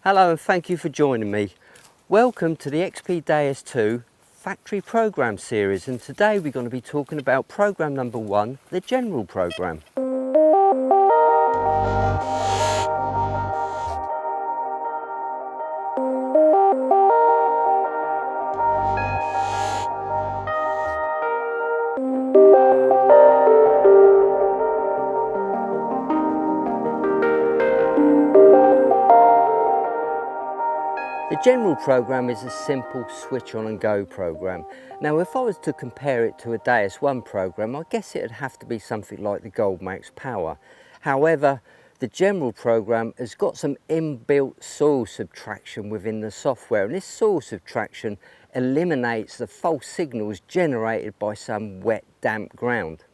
Hello and thank you for joining me. Welcome to the XP Deus II factory program series, and today we're going to be talking about program number 1, the general program. The general program is a simple switch on and go program. Now if I was to compare it to a Deus I program, I guess it would have to be something like the Goldmax Power. However, the general program has got some inbuilt soil subtraction within the software, and this soil subtraction eliminates the false signals generated by some wet, damp ground.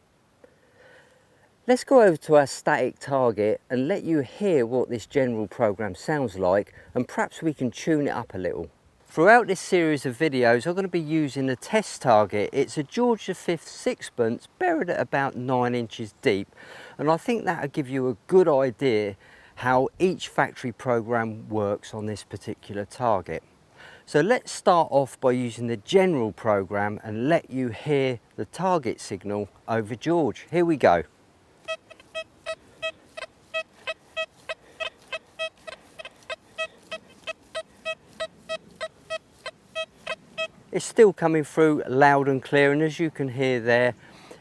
Let's go over to our static target and let you hear what this general program sounds like, and perhaps we can tune it up a little. Throughout this series of videos I'm going to be using the test target. It's a George V sixpence buried at about 9 inches deep, and I think that'll give you a good idea how each factory program works on this particular target. So let's start off by using the general program and let you hear the target signal over George. Here we go. It's still coming through loud and clear, and as you can hear there,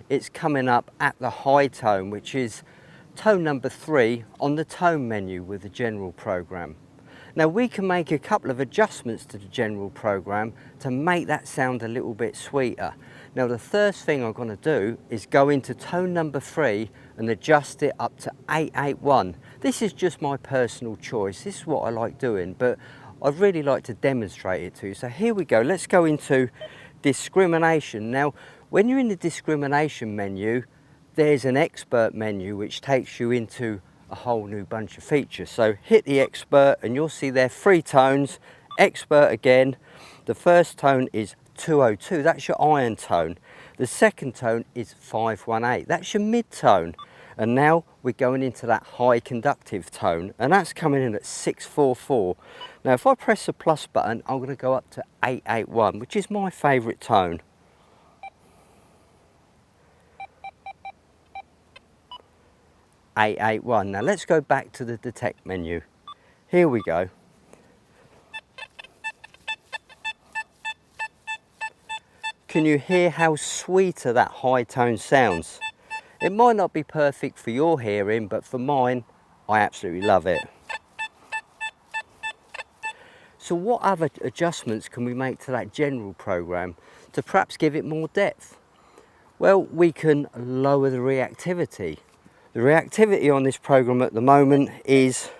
it's coming up at the high tone, which is tone number 3 on the tone menu with the general program. Now we can make a couple of adjustments to the general program to make that sound a little bit sweeter. Now the first thing I'm going to do is go into tone number 3 and adjust it up to 881. This is just my personal choice. This is what I like doing, but I'd really like to demonstrate it to you. So here we go. Let's go into discrimination. Now, when you're in the discrimination menu, there's an expert menu which takes you into a whole new bunch of features. So hit the expert and you'll see there 3 tones. Expert again. The first tone is 202. That's your iron tone. The second tone is 518. That's your mid tone. And now we're going into that high conductive tone, and that's coming in at 644. Now if I press the plus button, I'm going to go up to 881, which is my favourite tone. .881. Now let's go back to the detect menu. Here we go. Can you hear how sweeter that high tone sounds? It might not be perfect for your hearing, but for mine, I absolutely love it. So what other adjustments can we make to that general program to perhaps give it more depth? Well, we can lower the reactivity. The reactivity on this program at the moment is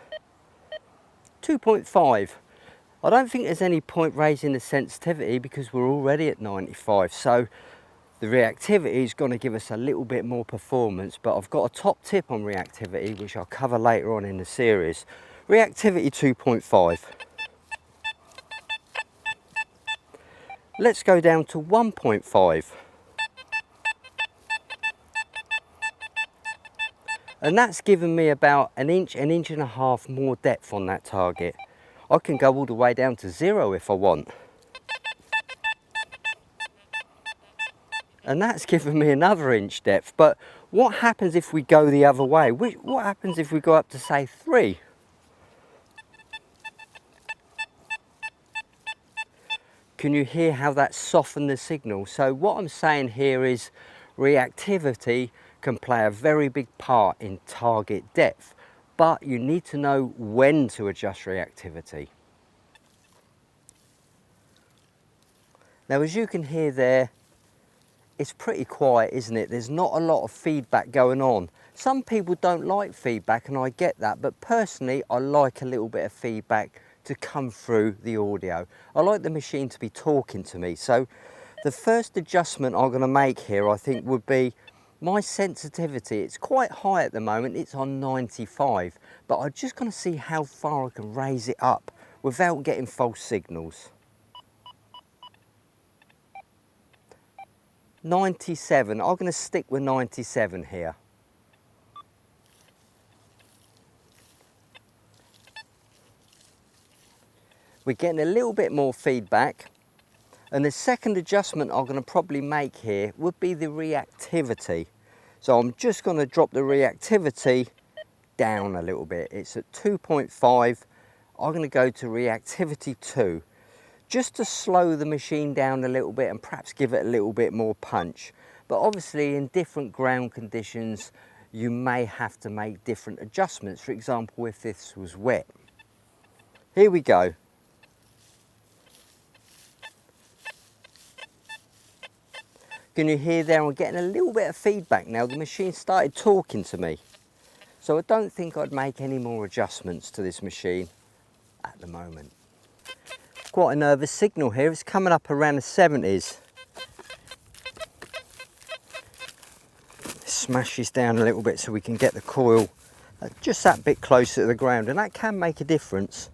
2.5. I don't think there's any point raising the sensitivity because we're already at 95. So the reactivity is going to give us a little bit more performance, but I've got a top tip on reactivity which I'll cover later on in the series. Reactivity 2.5. Let's go down to 1.5. And that's given me about an inch and a half more depth on that target. I can go all the way down to 0 if I want. And that's given me another inch depth. But what happens if we go the other way? What happens if we go up to say 3? Can you hear how that softened the signal? So what I'm saying here is reactivity can play a very big part in target depth, but you need to know when to adjust reactivity. Now as you can hear there, it's pretty quiet, isn't it? There's not a lot of feedback going on. Some people don't like feedback, and I get that, but personally I like a little bit of feedback to come through the audio. I like the machine to be talking to me. So the first adjustment I'm going to make here, I think, would be my sensitivity. It's quite high at the moment, it's on 95, but I'm just going to see how far I can raise it up without getting false signals. 97, I'm going to stick with 97 here. We're getting a little bit more feedback. And the second adjustment I'm going to probably make here would be the reactivity. So I'm just going to drop the reactivity down a little bit. It's at 2.5. I'm going to go to reactivity 2, just to slow the machine down a little bit and perhaps give it a little bit more punch. But obviously in different ground conditions, you may have to make different adjustments. For example, if this was wet. Here we go. Can you hear there? I'm getting a little bit of feedback now. The machine started talking to me. So I don't think I'd make any more adjustments to this machine at the moment. Quite a nervous signal here. It's coming up around the 70s. Smash this down a little bit so we can get the coil just that bit closer to the ground, and that can make a difference.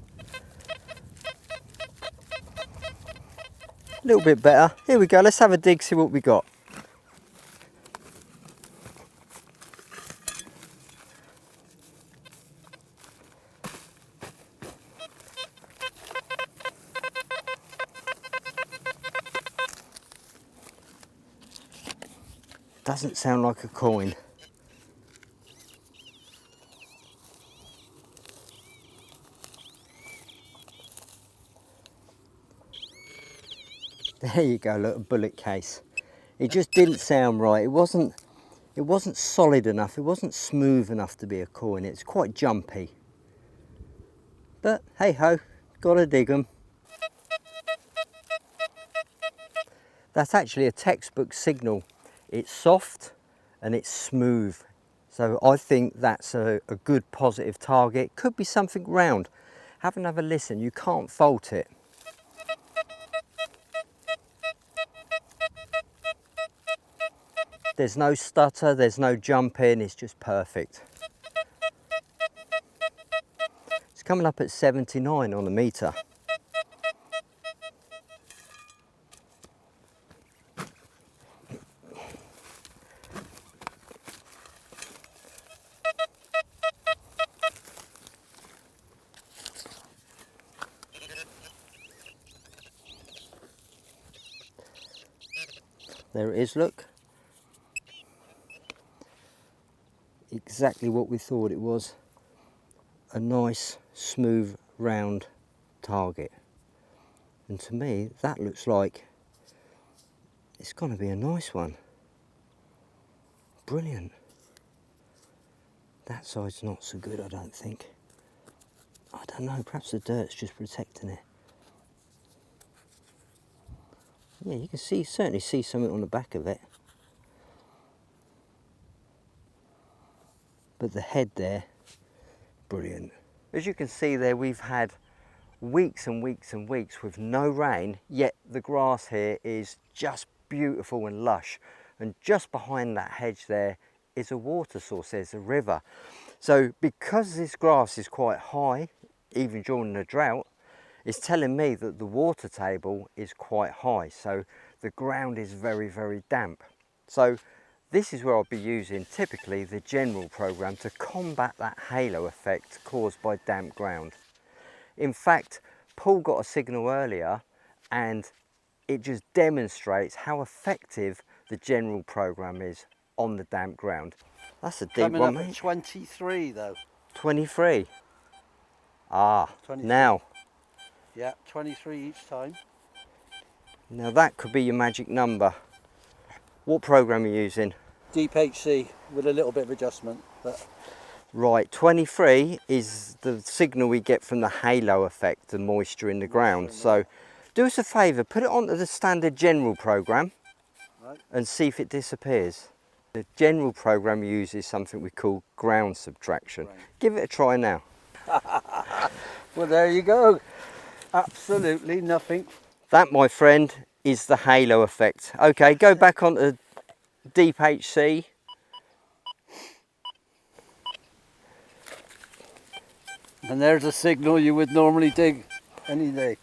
A little bit better. Here we go. Let's have a dig, see what we got. Doesn't sound like a coin. There you go, look, a bullet case. It just didn't sound right. It wasn't solid enough. It wasn't smooth enough to be a coin. It's quite jumpy. But hey ho, gotta dig 'em. That's actually a textbook signal. It's soft and it's smooth. So I think that's a good positive target. Could be something round. Have another listen, you can't fault it. There's no stutter, there's no jumping, it's just perfect. It's coming up at 79 on the meter. There it is, look. Exactly what we thought it was. A nice, smooth, round target. And to me, that looks like it's going to be a nice one. Brilliant. That side's not so good, I don't think. I don't know, perhaps the dirt's just protecting it. Yeah, you can certainly see something on the back of it. But the head there, brilliant. As you can see there, we've had weeks and weeks and weeks with no rain, yet the grass here is just beautiful and lush. And just behind that hedge there is a water source, there's a river. So because this grass is quite high, even during the drought, it's telling me that the water table is quite high. So the ground is very, very damp. So this is where I'll be using typically the general program to combat that halo effect caused by damp ground. In fact, Paul got a signal earlier and it just demonstrates how effective the general program is on the damp ground. That's a deep Coming one, up at mate. 23 though. 23. Ah, 23. now. Yeah, 23 each time. Now that could be your magic number. What program are you using? Deep HC with a little bit of adjustment. But Right, 23 is the signal we get from the halo effect, the moisture in the ground. So do us a favour, put it onto the standard general program and see if it disappears. The general program uses something we call ground subtraction. Right. Give it a try now. Well, there you go. Absolutely nothing. That, my friend, is the halo effect. Okay, go back onto Deep HC. And there's a signal you would normally dig any day.